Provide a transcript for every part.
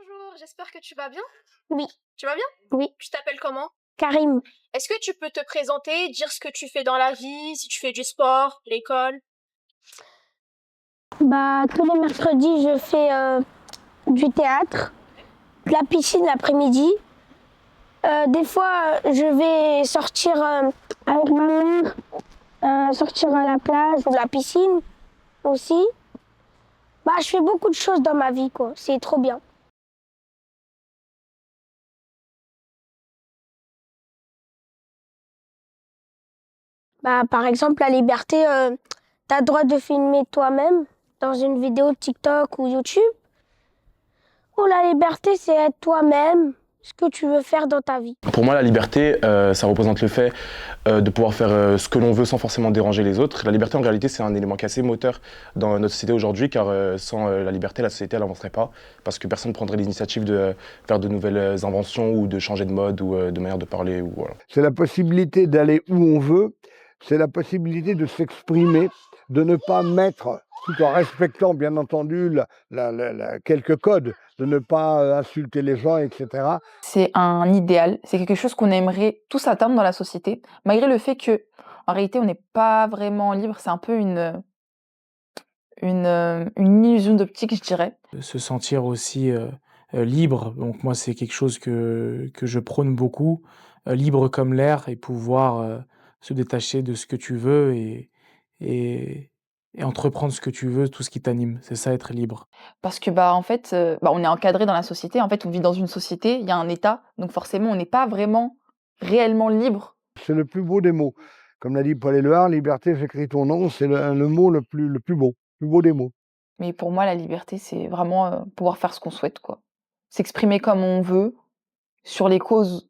Bonjour, j'espère que tu vas bien. Oui, Tu vas bien? oui. Tu t'appelles comment? Karim, Est-ce que tu peux te présenter, dire ce que tu fais dans la vie, si tu fais du sport, l'école? tous les mercredis, je fais du théâtre, de la piscine l'après-midi. Des fois, je vais sortir avec ma mère, sortir à la plage ou la piscine aussi. Je fais beaucoup de choses dans ma vie, quoi. C'est trop bien. Par exemple, la liberté, tu as le droit de filmer toi-même dans une vidéo TikTok ou YouTube. Ou la liberté, c'est être toi-même, ce que tu veux faire dans ta vie. Pour moi, la liberté, ça représente le fait de pouvoir faire ce que l'on veut sans forcément déranger les autres. La liberté, en réalité, c'est un élément qui est assez moteur dans notre société aujourd'hui, car sans la liberté, la société, elle n'avancerait pas, parce que personne ne prendrait l'initiative de faire de nouvelles inventions ou de changer de mode ou de manière de parler. Voilà. C'est la possibilité d'aller où on veut, c'est la possibilité de s'exprimer, de ne pas mettre, tout en respectant bien entendu quelques codes, de ne pas insulter les gens, etc. C'est un idéal, c'est quelque chose qu'on aimerait tous atteindre dans la société, malgré le fait que, en réalité, on n'est pas vraiment libre. C'est un peu une illusion d'optique, je dirais. Se sentir aussi libre. Donc moi, c'est quelque chose que je prône beaucoup, libre comme l'air et pouvoir se détacher de ce que tu veux et entreprendre ce que tu veux, tout ce qui t'anime. C'est ça, être libre. Parce que, en fait, on est encadré dans la société. En fait, on vit dans une société, il y a un État, donc forcément, on n'est pas vraiment réellement libre. C'est le plus beau des mots. Comme l'a dit Paul Éluard, liberté, j'écris ton nom, c'est le mot le plus beau des mots. Mais pour moi, la liberté, c'est vraiment pouvoir faire ce qu'on souhaite, quoi. S'exprimer comme on veut, sur les causes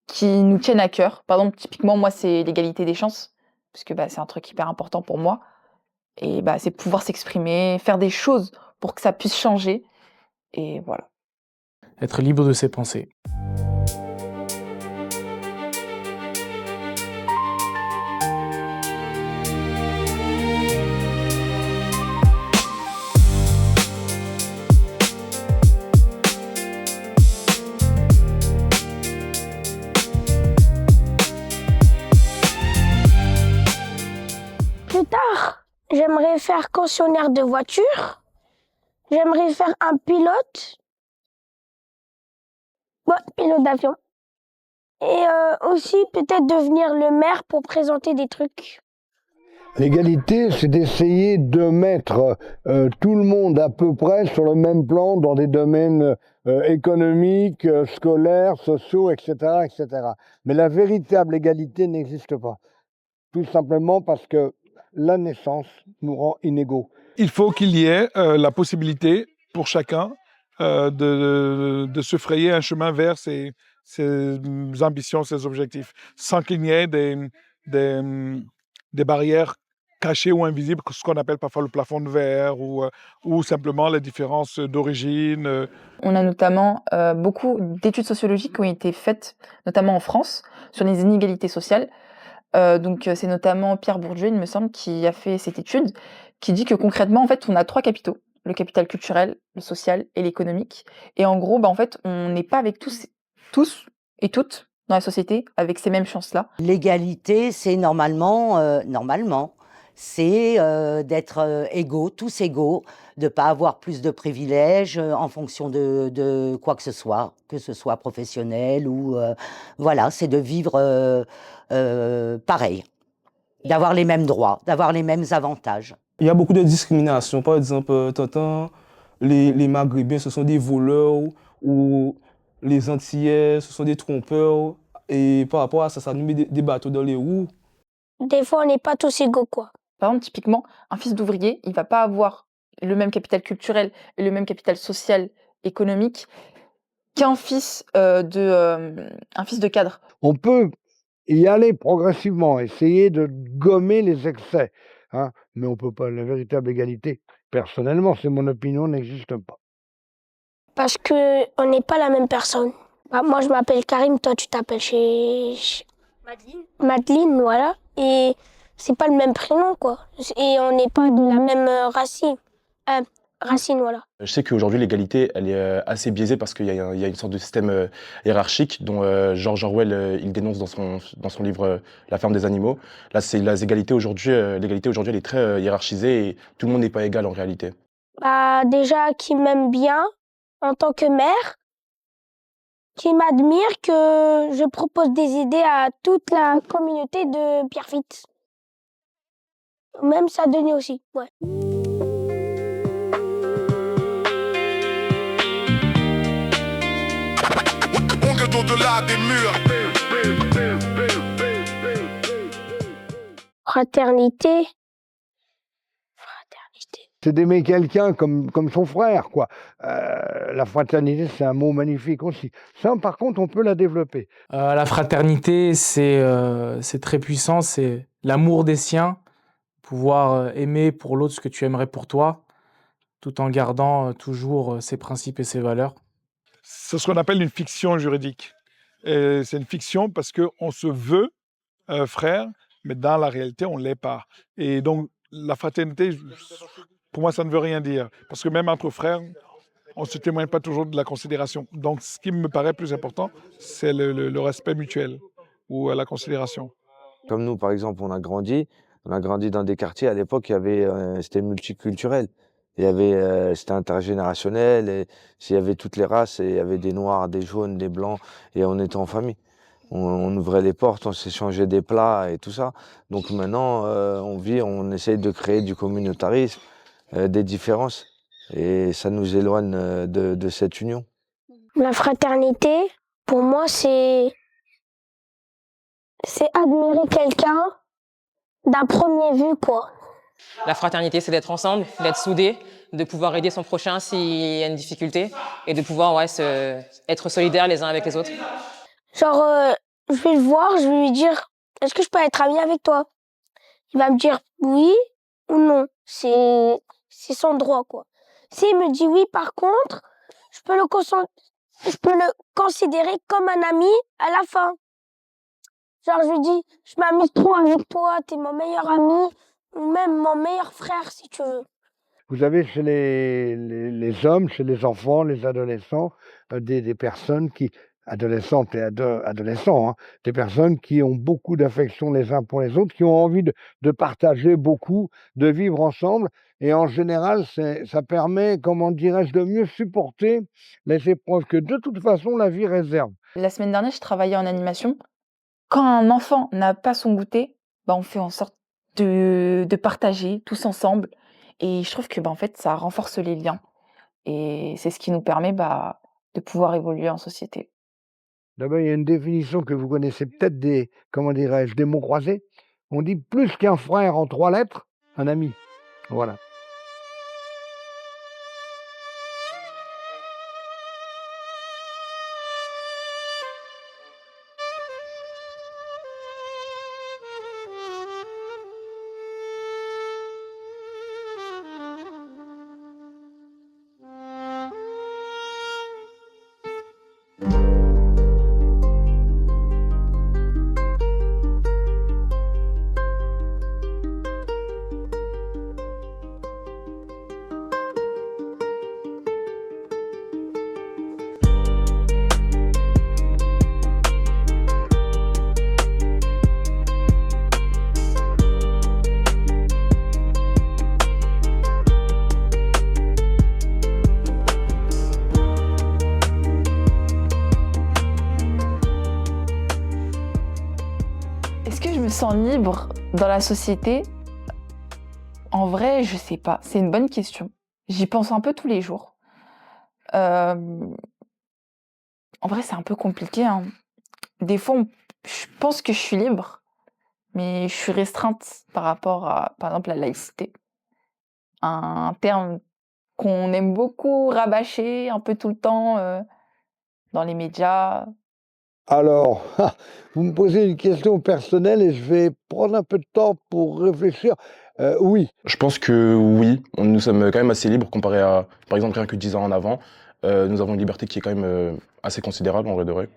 qui nous tiennent à cœur. Par exemple, typiquement, moi, c'est l'égalité des chances, parce que c'est un truc hyper important pour moi. Et c'est pouvoir s'exprimer, faire des choses pour que ça puisse changer. Et voilà. Être libre de ses pensées. Plus tard, j'aimerais faire cautionnaire de voiture. J'aimerais faire un pilote. Pilote d'avion. Et aussi peut-être devenir le maire pour présenter des trucs. L'égalité, c'est d'essayer de mettre tout le monde à peu près sur le même plan dans des domaines économiques, scolaires, sociaux, etc., etc. Mais la véritable égalité n'existe pas. Tout simplement parce que la naissance nous rend inégaux. Il faut qu'il y ait la possibilité pour chacun de se frayer un chemin vers ses ambitions, ses objectifs, sans qu'il n'y ait des barrières cachées ou invisibles, ce qu'on appelle parfois le plafond de verre ou simplement les différences d'origine. On a notamment beaucoup d'études sociologiques qui ont été faites, notamment en France, sur les inégalités sociales. Donc c'est notamment Pierre Bourdieu, il me semble, qui a fait cette étude, qui dit que concrètement, en fait, on a 3 capitaux: le capital culturel, le social et l'économique. Et en gros, en fait, on n'est pas avec tous et toutes dans la société avec ces mêmes chances-là. L'égalité, c'est normalement, c'est d'être égaux, tous égaux, de ne pas avoir plus de privilèges en fonction de quoi que ce soit professionnel ou... voilà, c'est de vivre pareil, d'avoir les mêmes droits, d'avoir les mêmes avantages. Il y a beaucoup de discrimination. Par exemple, t'entends, les Maghrébins, ce sont des voleurs, ou les Antillais, ce sont des trompeurs. Et par rapport à ça, ça nous met des bateaux dans les roues. Des fois, on n'est pas tous égaux, quoi. Par exemple, typiquement, un fils d'ouvrier, il va pas avoir le même capital culturel et le même capital social, économique qu'un fils de cadre. On peut y aller progressivement, essayer de gommer les excès, mais on ne peut pas. La véritable égalité, personnellement, c'est mon opinion, n'existe pas. Parce qu'on n'est pas la même personne. Moi, je m'appelle Karim, toi, tu t'appelles Madeleine, voilà. Et c'est pas le même prénom, quoi. Et on n'est pas de la même racine. Racine, voilà. Je sais qu'aujourd'hui, l'égalité, elle est assez biaisée parce qu'il y a une sorte de système hiérarchique dont George Orwell, il dénonce dans son livre La ferme des animaux. Là, c'est l'égalité aujourd'hui, elle est très hiérarchisée et tout le monde n'est pas égal en réalité. Bah, déjà, qui m'aime bien en tant que mère, qui m'admire, que je propose des idées à toute la communauté de Pierrefitte. Même Saint-Denis aussi, ouais. Au-delà des murs. Fraternité. C'est d'aimer quelqu'un comme son frère, quoi. La fraternité, c'est un mot magnifique aussi. Ça, par contre, on peut la développer. La fraternité, c'est très puissant, c'est l'amour des siens, pouvoir aimer pour l'autre ce que tu aimerais pour toi, tout en gardant toujours ses principes et ses valeurs. C'est ce qu'on appelle une fiction juridique. Et c'est une fiction parce qu'on se veut frère, mais dans la réalité, on ne l'est pas. Et donc, la fraternité, pour moi, ça ne veut rien dire. Parce que même entre frères, on ne se témoigne pas toujours de la considération. Donc, ce qui me paraît plus important, c'est le respect mutuel ou la considération. Comme nous, par exemple, on a grandi dans des quartiers, à l'époque, c'était multiculturel. C'était intergénérationnel, et il y avait toutes les races, et il y avait des noirs, des jaunes, des blancs, et on était en famille. On ouvrait les portes, on s'échangeait des plats et tout ça. Donc maintenant, on essaye de créer du communautarisme, des différences, et ça nous éloigne de cette union. La fraternité, pour moi, c'est admirer quelqu'un d'un premier vue, quoi. La fraternité, c'est d'être ensemble, d'être soudés, de pouvoir aider son prochain s'il y a une difficulté et de pouvoir être solidaires les uns avec les autres. Genre, je vais le voir, je vais lui dire « Est-ce que je peux être ami avec toi ?» Il va me dire oui ou non. C'est son droit, quoi. S'il me dit oui, par contre, je peux le considérer comme un ami à la fin. Genre, je lui dis « Je m'amuse trop avec toi, t'es mon meilleur ami, ou même mon meilleur frère, si tu veux. » Vous avez chez les hommes, chez les enfants, les adolescents, des personnes qui, adolescentes et adolescents, hein, des personnes qui ont beaucoup d'affection les uns pour les autres, qui ont envie de partager beaucoup, de vivre ensemble. Et en général, ça permet, comment dirais-je, de mieux supporter les épreuves que de toute façon la vie réserve. La semaine dernière, je travaillais en animation. Quand un enfant n'a pas son goûter, on fait en sorte de partager tous ensemble. Et je trouve que en fait, ça renforce les liens. Et c'est ce qui nous permet de pouvoir évoluer en société. D'abord, il y a une définition que vous connaissez peut-être des mots croisés. On dit plus qu'un frère en 3 lettres, un ami. Voilà. Est-ce que je me sens libre dans la société? En vrai, je sais pas. C'est une bonne question. J'y pense un peu tous les jours. En vrai, c'est un peu compliqué, hein. Des fois, je pense que je suis libre, mais je suis restreinte par rapport à, par exemple, la laïcité. Un terme qu'on aime beaucoup rabâcher un peu tout le temps dans les médias. Alors, vous me posez une question personnelle et je vais prendre un peu de temps pour réfléchir. Oui. Je pense que oui, nous sommes quand même assez libres comparé à, par exemple, rien que 10 ans en avant. Nous avons une liberté qui est quand même assez considérable en vrai de vrai.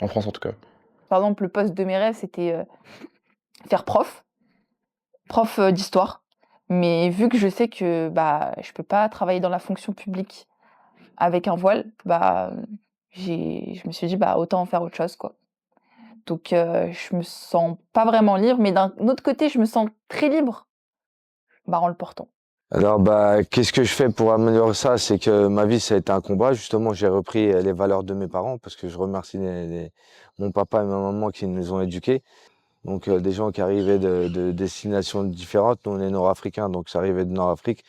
En France en tout cas. Par exemple, le poste de mes rêves, c'était faire prof d'histoire. Mais vu que je sais que je peux pas travailler dans la fonction publique avec un voile, je me suis dit autant en faire autre chose, quoi. Donc je me sens pas vraiment libre, mais d'un autre côté, je me sens très libre en le portant. Alors, qu'est-ce que je fais pour améliorer ça? C'est que ma vie, ça a été un combat. Justement, j'ai repris les valeurs de mes parents parce que je remercie mon papa et ma maman qui nous ont éduqués. Donc, des gens qui arrivaient de destinations différentes. Nous, on est nord-africains, donc ça arrivait de Nord-Afrique.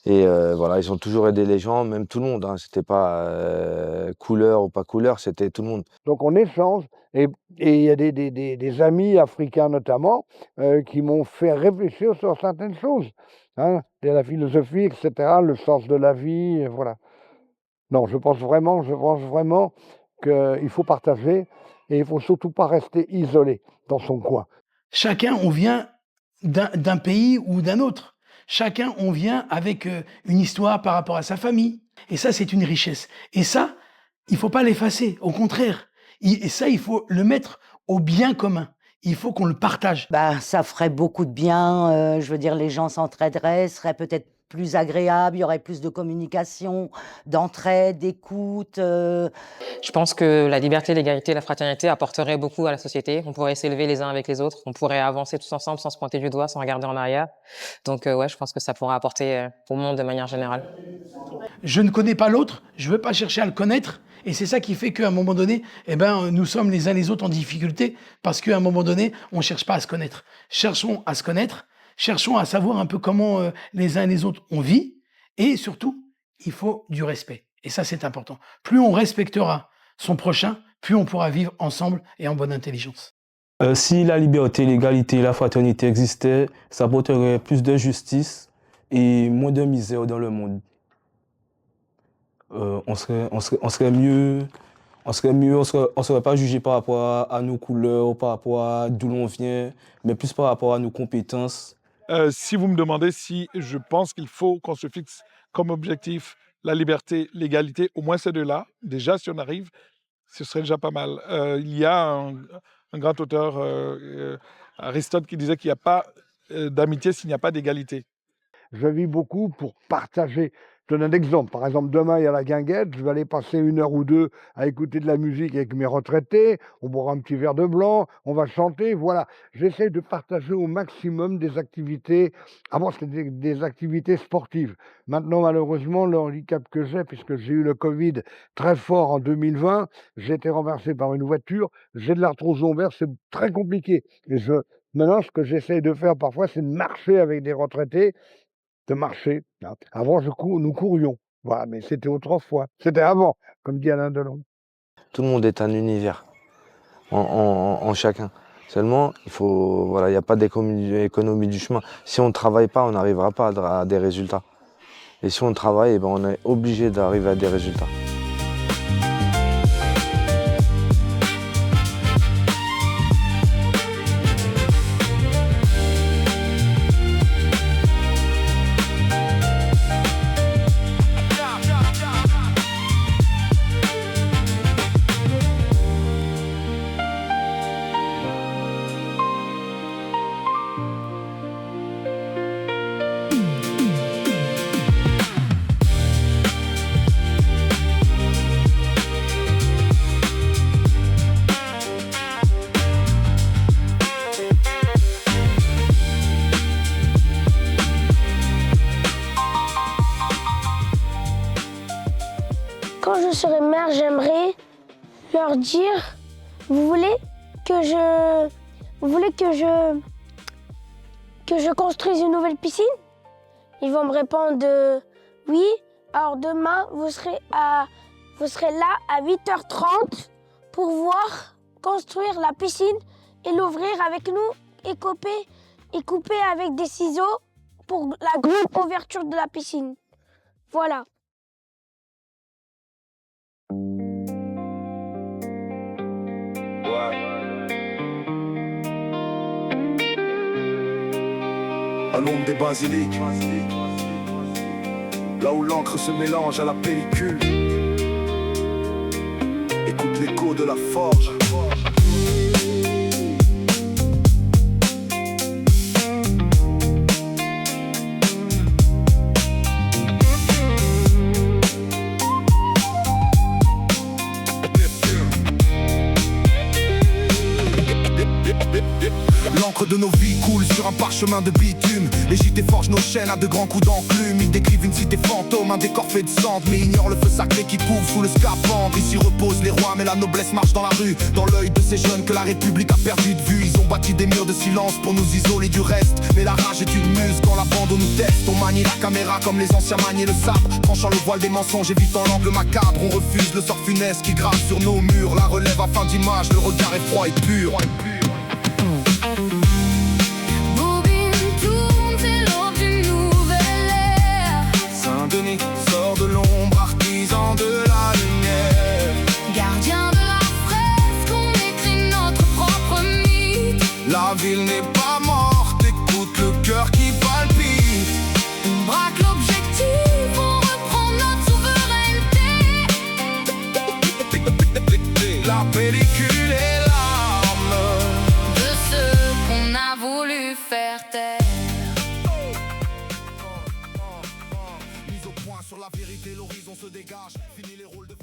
Et voilà, ils ont toujours aidé les gens, même tout le monde. Hein. C'était pas couleur ou pas couleur, c'était tout le monde. Donc on échange et il y a des amis africains notamment qui m'ont fait réfléchir sur certaines choses, hein, de la philosophie, etc., le sens de la vie, et voilà. Non, je pense vraiment qu'il faut partager et il faut surtout pas rester isolé dans son coin. Chacun, on vient d'un pays ou d'un autre. Chacun, on vient avec une histoire par rapport à sa famille. Et ça, c'est une richesse. Et ça, il faut pas l'effacer. Au contraire. Et ça, il faut le mettre au bien commun. Il faut qu'on le partage. Ça ferait beaucoup de bien. Je veux dire, les gens s'entraideraient, seraient peut-être plus agréables, il y aurait plus de communication, d'entraide, d'écoute. Je pense que la liberté, l'égalité, la fraternité apporterait beaucoup à la société. On pourrait s'élever les uns avec les autres, on pourrait avancer tous ensemble sans se pointer du doigt, sans regarder en arrière. Donc je pense que ça pourrait apporter au monde de manière générale. Je ne connais pas l'autre, je veux pas chercher à le connaître. Et c'est ça qui fait qu'à un moment donné, nous sommes les uns les autres en difficulté parce qu'à un moment donné, on ne cherche pas à se connaître. Cherchons à se connaître, cherchons à savoir un peu comment les uns et les autres on vit. Et surtout, il faut du respect. Et ça, c'est important. Plus on respectera son prochain, plus on pourra vivre ensemble et en bonne intelligence. Si la liberté, l'égalité, la fraternité existaient, ça apporterait plus de justice et moins de misère dans le monde. On serait mieux, on serait pas jugé par rapport à nos couleurs, par rapport à d'où l'on vient, mais plus par rapport à nos compétences. Si vous me demandez si je pense qu'il faut qu'on se fixe comme objectif la liberté, l'égalité, au moins ces deux-là, déjà si on arrive, ce serait déjà pas mal. Il y a un grand auteur, Aristote, qui disait qu'il n'y a pas d'amitié s'il n'y a pas d'égalité. Je vis beaucoup pour partager. Je donne un exemple. Par exemple, demain, il y a la guinguette. Je vais aller passer 1 heure ou 2 à écouter de la musique avec mes retraités. On boira un petit verre de blanc. On va chanter. Voilà. J'essaie de partager au maximum des activités. Avant, c'était des activités sportives. Maintenant, malheureusement, le handicap que j'ai, puisque j'ai eu le Covid très fort en 2020, j'ai été renversé par une voiture. J'ai de l'arthrose lombaire. C'est très compliqué. Et maintenant, ce que j'essaie de faire parfois, c'est de marcher avec des retraités. De marcher. Hein. Avant, nous courions. Voilà, mais c'était autrefois. C'était avant, comme dit Alain Delon. Tout le monde est un univers en chacun. Seulement, il n'y a pas d'économie du chemin. Si on ne travaille pas, on n'arrivera pas à des résultats. Et si on travaille, on est obligé d'arriver à des résultats. Quand je serai mère, j'aimerais leur dire, vous voulez que je construise une nouvelle piscine? Ils vont me répondre oui. Alors demain, vous serez là à 8h30 pour voir construire la piscine et l'ouvrir avec nous et couper avec des ciseaux pour la grande ouverture de la piscine. Voilà. À l'ombre des basiliques, là où l'encre se mélange à la pellicule. Écoute l'écho de la forge. L'encre de nos vies coule sur un parchemin de bitume. Les JT forgent nos chaînes à de grands coups d'enclume. Ils décrivent une cité fantôme, un décor fait de cendres, mais ignorent le feu sacré qui couve sous le scaphandre. Ici reposent les rois, mais la noblesse marche dans la rue. Dans l'œil de ces jeunes que la République a perdu de vue. Ils ont bâti des murs de silence pour nous isoler du reste. Mais la rage est une muse quand la bande nous teste. On manie la caméra comme les anciens maniaient le sabre, tranchant le voile des mensonges, évitant l'angle macabre. On refuse le sort funeste qui grave sur nos murs. La relève à fin d'image, le regard est froid et pur. Saint-Denis sort de l'ombre, artisan de la lumière. Gardien de la fresque, on écrit notre propre mythe. La ville n'est pas morte, écoute le cœur qui palpite. On braque l'objectif, on reprend notre souveraineté. La pellicule est l'arme de ceux qu'on a voulu faire taire. Mise au point sur la vérité, l'horizon se dégage. Fini les rôles de